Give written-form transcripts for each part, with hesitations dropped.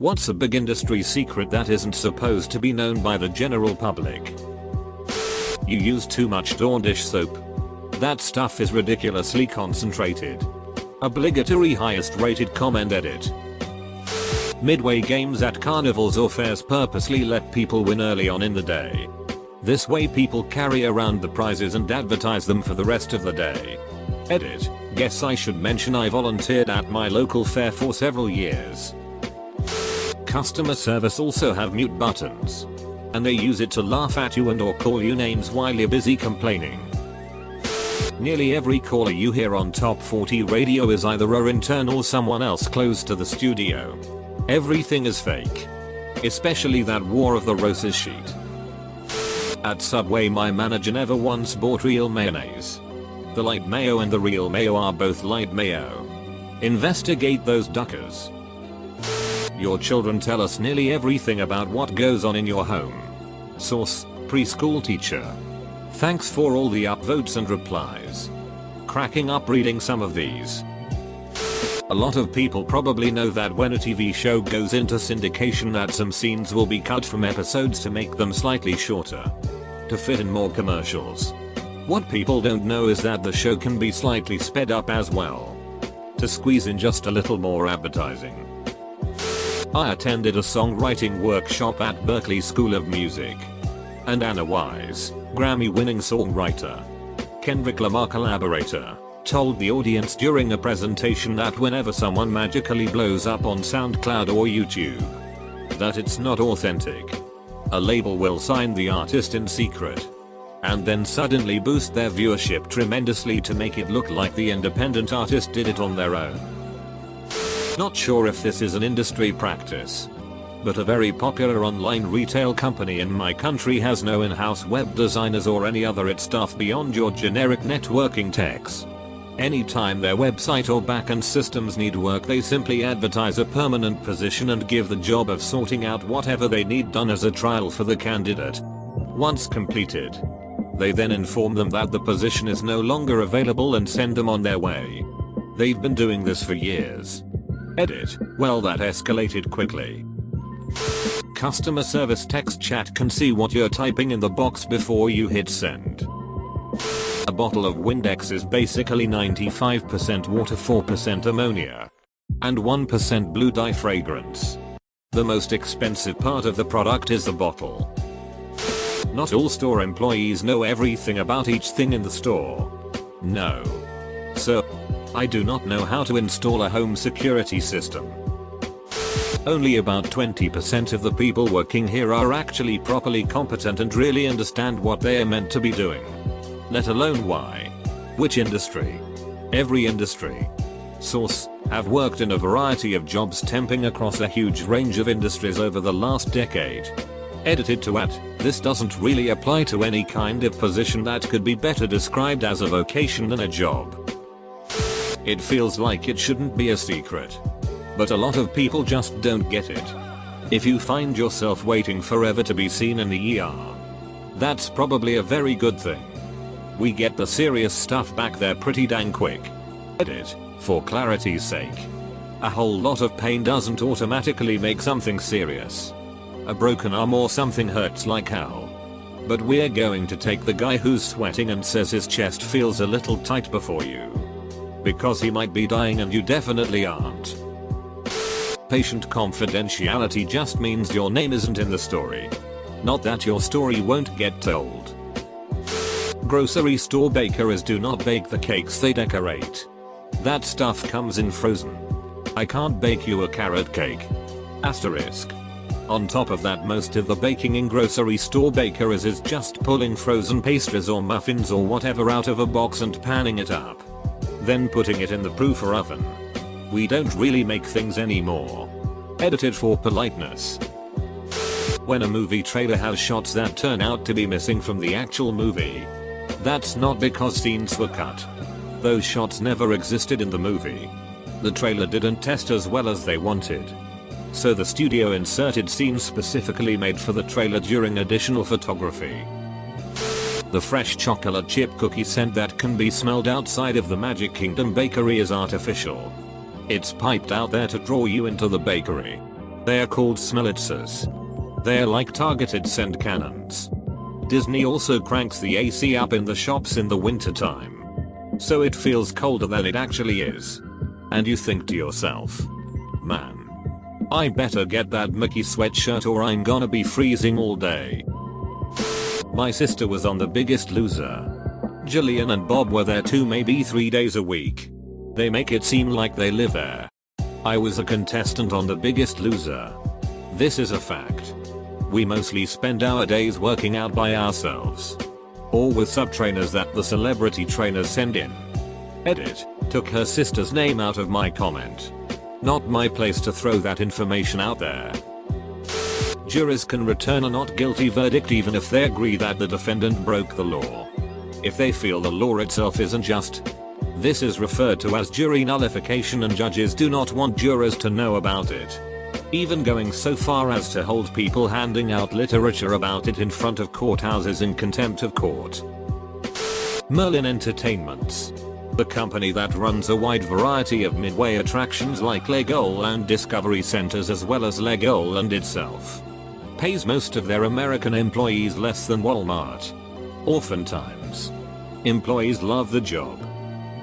What's a big industry secret that isn't supposed to be known by the general public? You use too much Dawn dish soap. That stuff is ridiculously concentrated. Obligatory highest rated comment edit. Midway games at carnivals or fairs purposely let people win early on in the day. This way people carry around the prizes and advertise them for the rest of the day. Edit. Guess I should mention I volunteered at my local fair for several years. Customer service also have mute buttons. And they use it to laugh at you and or call you names while you're busy complaining. Nearly every caller you hear on Top 40 radio is either a intern or someone else close to the studio. Everything is fake. Especially that War of the Roses sheet. At Subway my manager never once bought real mayonnaise. The light mayo and the real mayo are both light mayo. Investigate those duckers. Your children tell us nearly everything about what goes on in your home. Source: preschool teacher. Thanks for all the upvotes and replies. Cracking up reading some of these. A lot of people probably know that when a TV show goes into syndication that some scenes will be cut from episodes to make them slightly shorter. To fit in more commercials. What people don't know is that the show can be slightly sped up as well. To squeeze in just a little more advertising. I attended a songwriting workshop at Berklee School of Music. And Anna Wise, Grammy-winning songwriter, Kendrick Lamar collaborator, told the audience during a presentation that whenever someone magically blows up on SoundCloud or YouTube, that it's not authentic. A label will sign the artist in secret. And then suddenly boost their viewership tremendously to make it look like the independent artist did it on their own. Not sure if this is an industry practice. But a very popular online retail company in my country has no in-house web designers or any other IT stuff beyond your generic networking techs. Anytime their website or backend systems need work they simply advertise a permanent position and give the job of sorting out whatever they need done as a trial for the candidate. Once completed, they then inform them that the position is no longer available and send them on their way. They've been doing this for years. Edit. Well, that escalated quickly. Customer service text chat can see what you're typing in the box before you hit send. A bottle of Windex is basically 95% water, 4% ammonia, and 1% blue dye fragrance. The most expensive part of the product is the bottle. Not all store employees know everything about each thing in the store. No. So, I do not know how to install a home security system. Only about 20% of the people working here are actually properly competent and really understand what they are meant to be doing. Let alone why. Which industry? Every industry. Source: have worked in a variety of jobs temping across a huge range of industries over the last decade. Edited to @ this doesn't really apply to any kind of position that could be better described as a vocation than a job. It feels like it shouldn't be a secret. But a lot of people just don't get it. If you find yourself waiting forever to be seen in the ER, that's probably a very good thing. We get the serious stuff back there pretty dang quick. Edit. For clarity's sake. A whole lot of pain doesn't automatically make something serious. A broken arm or something hurts like hell. But we're going to take the guy who's sweating and says his chest feels a little tight before you. Because he might be dying and you definitely aren't. Patient confidentiality just means your name isn't in the story. Not that your story won't get told. Grocery store bakers do not bake the cakes they decorate. That stuff comes in frozen. I can't bake you a carrot cake. Asterisk. On top of that, most of the baking in grocery store bakeries is just pulling frozen pastries or muffins or whatever out of a box and panning it up. Then putting it in the proofer oven. We don't really make things anymore. Edited for politeness. When a movie trailer has shots that turn out to be missing from the actual movie, that's not because scenes were cut. Those shots never existed in the movie. The trailer didn't test as well as they wanted. So the studio inserted scenes specifically made for the trailer during additional photography. The fresh chocolate chip cookie scent that can be smelled outside of the Magic Kingdom bakery is artificial. It's piped out there to draw you into the bakery. They are called smellitzers. They are like targeted scent cannons. Disney also cranks the AC up in the shops in the wintertime, so it feels colder than it actually is. And you think to yourself, man, I better get that Mickey sweatshirt or I'm gonna be freezing all day. My sister was on The Biggest Loser. Jillian and Bob were there 2 maybe 3 days a week. They make it seem like they live there. I was a contestant on The Biggest Loser. This is a fact. We mostly spend our days working out by ourselves, or with sub-trainers that the celebrity trainers send in. Edit, took her sister's name out of my comment. Not my place to throw that information out there. Juries can return a not guilty verdict even if they agree that the defendant broke the law. If they feel the law itself isn't just. This is referred to as jury nullification, and judges do not want jurors to know about it. Even going so far as to hold people handing out literature about it in front of courthouses in contempt of court. Merlin Entertainments, the company that runs a wide variety of midway attractions like Legoland Discovery Centers as well as Legoland itself, pays most of their American employees less than Walmart. Oftentimes, employees love the job,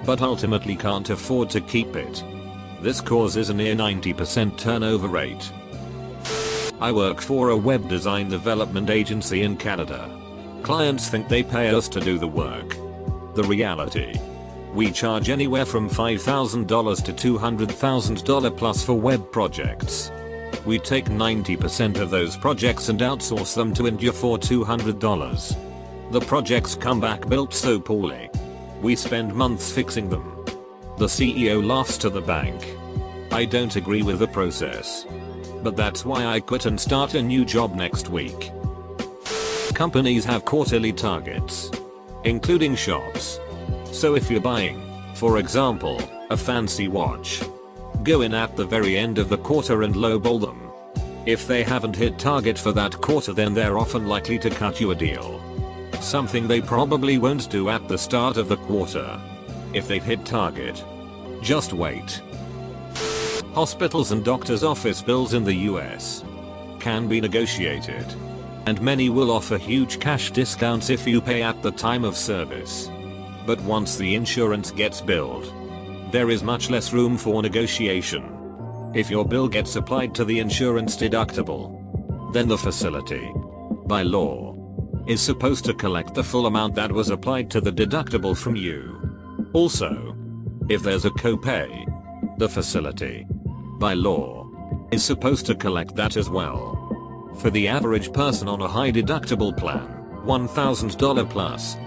but ultimately can't afford to keep it. This causes a near 90% turnover rate. I work for a web design development agency in Canada. Clients think they pay us to do the work. The reality: we charge anywhere from $5,000 to $200,000 plus for web projects. We take 90% of those projects and outsource them to India for $200. The projects come back built so poorly, we spend months fixing them. The CEO laughs to the bank. I don't agree with the process, but that's why I quit and start a new job next week. Companies have quarterly targets, including shops. So if you're buying, for example, a fancy watch, go in at the very end of the quarter and lowball them. If they haven't hit target for that quarter, then they're often likely to cut you a deal. Something they probably won't do at the start of the quarter. If they've hit target, just wait. Hospitals and doctors' office bills in the US can be negotiated, and many will offer huge cash discounts if you pay at the time of service. But once the insurance gets billed, there is much less room for negotiation. If your bill gets applied to the insurance deductible, then the facility, by law, is supposed to collect the full amount that was applied to the deductible from you. Also, if there's a copay, the facility, by law, is supposed to collect that as well. For the average person on a high deductible plan, $1,000 plus,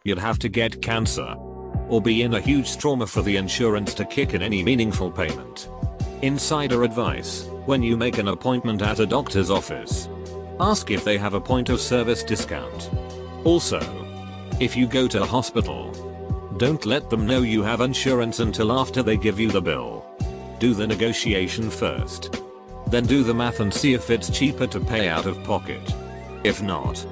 you'd have to get cancer or be in a huge trauma for the insurance to kick in any meaningful payment. Insider advice: when you make an appointment at a doctor's office, ask if they have a point of service discount. Also, if you go to a hospital, don't let them know you have insurance until after they give you the bill. Do the negotiation first. Then do the math and see if it's cheaper to pay out of pocket. If not,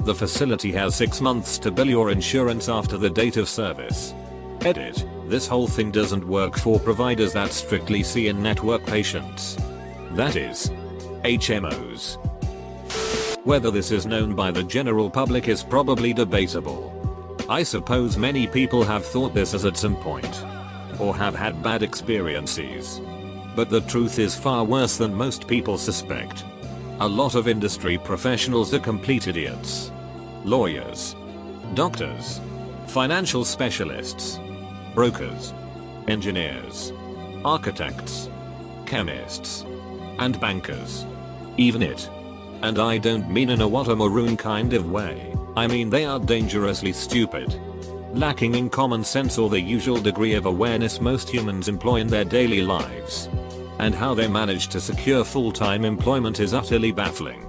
the facility has 6 months to bill your insurance after the date of service. Edit: this whole thing doesn't work for providers that strictly see in-network patients. That is, HMOs. Whether this is known by the general public is probably debatable. I suppose many people have thought this at some point, or have had bad experiences. But the truth is far worse than most people suspect. A lot of industry professionals are complete idiots. Lawyers, doctors, financial specialists, brokers, engineers, architects, chemists, and bankers. Even it. And I don't mean in a what a maroon kind of way, I mean they are dangerously stupid. Lacking in common sense or the usual degree of awareness most humans employ in their daily lives. And how they manage to secure full-time employment is utterly baffling.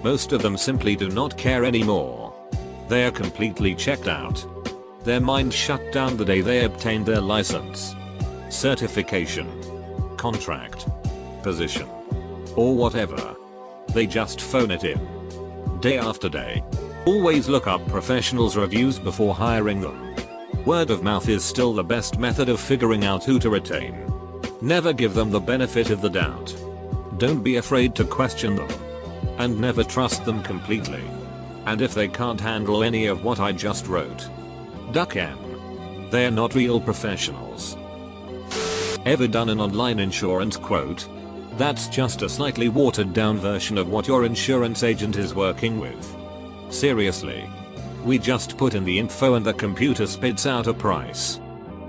Most of them simply do not care anymore. They are completely checked out. Their minds shut down the day they obtained their license, certification, contract, position, or whatever. They just phone it in. Day after day. Always look up professionals' reviews before hiring them. Word of mouth is still the best method of figuring out who to retain. Never give them the benefit of the doubt. Don't be afraid to question them. And never trust them completely. And if they can't handle any of what I just wrote, duck them. They're not real professionals. Ever done an online insurance quote? That's just a slightly watered down version of what your insurance agent is working with. Seriously. We just put in the info and the computer spits out a price.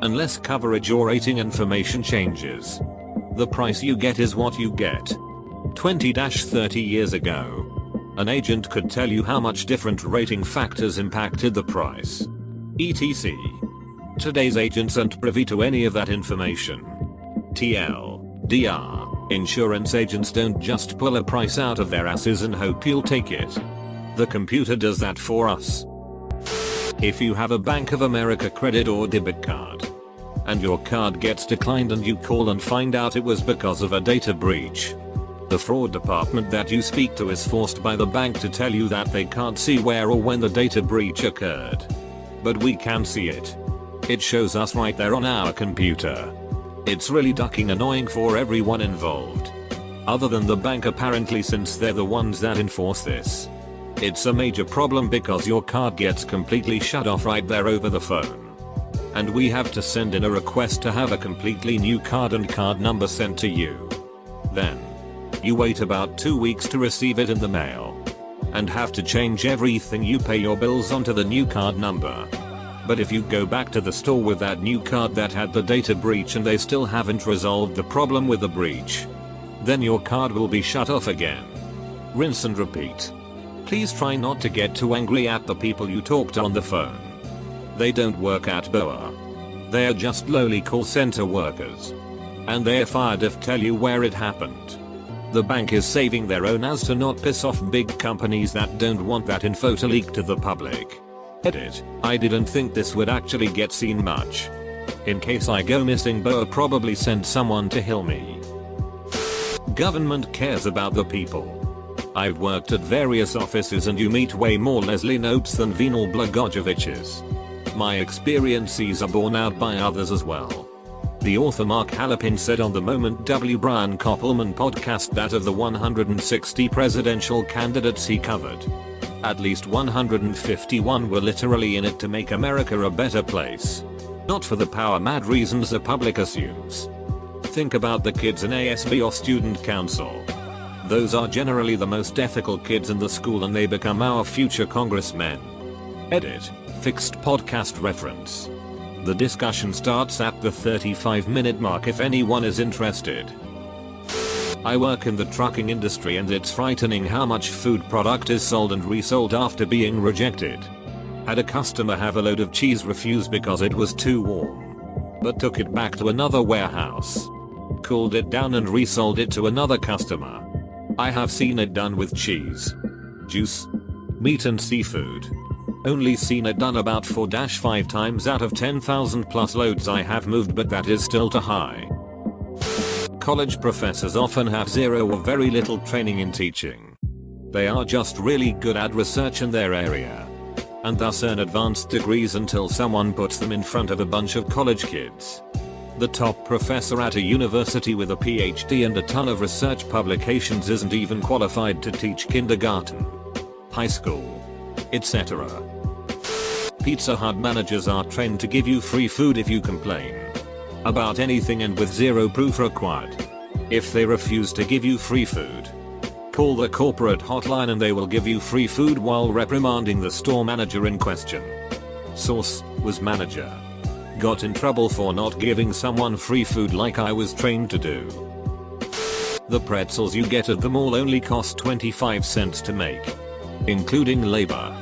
Unless coverage or rating information changes, the price you get is what you get. 20-30 years ago, an agent could tell you how much different rating factors impacted the price. etc. Today's agents aren't privy to any of that information. TLDR, insurance agents don't just pull a price out of their asses and hope you'll take it. The computer does that for us. If you have a Bank of America credit or debit card, and your card gets declined and you call and find out it was because of a data breach, the fraud department that you speak to is forced by the bank to tell you that they can't see where or when the data breach occurred. But we can see it. It shows us right there on our computer. It's really ducking annoying for everyone involved. Other than the bank apparently, since they're the ones that enforce this. It's a major problem because your card gets completely shut off right there over the phone. And we have to send in a request to have a completely new card and card number sent to you. Then, you wait about 2 weeks to receive it in the mail. And have to change everything you pay your bills onto the new card number. But if you go back to the store with that new card that had the data breach and they still haven't resolved the problem with the breach, then your card will be shut off again. Rinse and repeat. Please try not to get too angry at the people you talked on the phone. They don't work at BOA. They're just lowly call center workers. And they're fired if tell you where it happened. The bank is saving their own ass to not piss off big companies that don't want that info to leak to the public. Edit. I didn't think this would actually get seen much. In case I go missing, BOA probably sent someone to heal me. Government cares about the people. I've worked at various offices and you meet way more Leslie Notes than Venal Blagojeviches. My experiences are borne out by others as well. The author Mark Halapin said on the Moment W. Brian Koppelman podcast that of the 160 presidential candidates he covered, at least 151 were literally in it to make America a better place. Not for the power-mad reasons the public assumes. Think about the kids in ASB or student council. Those are generally the most ethical kids in the school and they become our future congressmen. Edit. Fixed podcast reference. The discussion starts at the 35-minute mark if anyone is interested. I work in the trucking industry and it's frightening how much food product is sold and resold after being rejected. Had a customer have a load of cheese refused because it was too warm, but took it back to another warehouse, cooled it down and resold it to another customer. I have seen it done with cheese, juice, meat and seafood. Only seen it done about 4-5 times out of 10,000 plus loads I have moved, but that is still too high. College professors often have zero or very little training in teaching. They are just really good at research in their area, and thus earn advanced degrees until someone puts them in front of a bunch of college kids. The top professor at a university with a PhD and a ton of research publications isn't even qualified to teach kindergarten, high school, etc. Pizza Hut managers are trained to give you free food if you complain about anything and with zero proof required. If they refuse to give you free food, call the corporate hotline and they will give you free food while reprimanding the store manager in question. Source: was manager. Got in trouble for not giving someone free food like I was trained to do. The pretzels you get at the mall only cost 25 cents to make, including labor.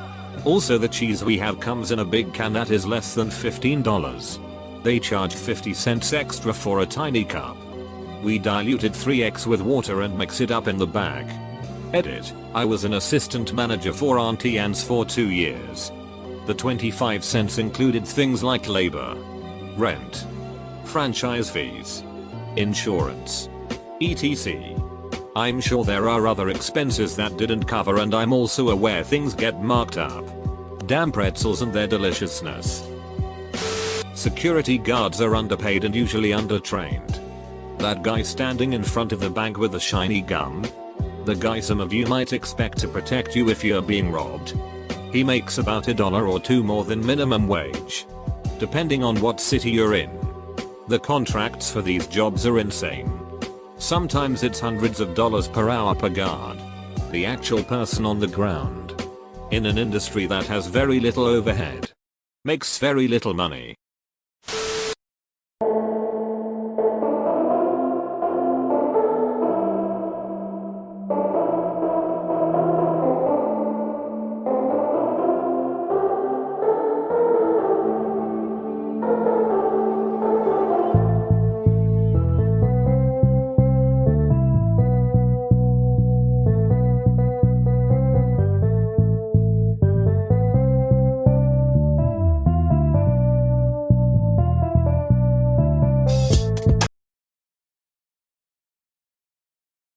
Also, the cheese we have comes in a big can that is less than $15. They charge 50 cents extra for a tiny cup. We diluted 3x with water and mix it up in the bag. Edit. I was an assistant manager for Auntie Anne's for 2 years. The 25 cents included things like labor, rent, franchise fees, insurance, etc. I'm sure there are other expenses that didn't cover, and I'm also aware things get marked up. Damn pretzels and their deliciousness. Security guards are underpaid and usually undertrained. That guy standing in front of the bank with a shiny gun? The guy some of you might expect to protect you if you're being robbed. He makes about $1 or $2 more than minimum wage, depending on what city you're in. The contracts for these jobs are insane. Sometimes it's hundreds of dollars per hour per guard. The actual person on the ground, in an industry that has very little overhead, makes very little money.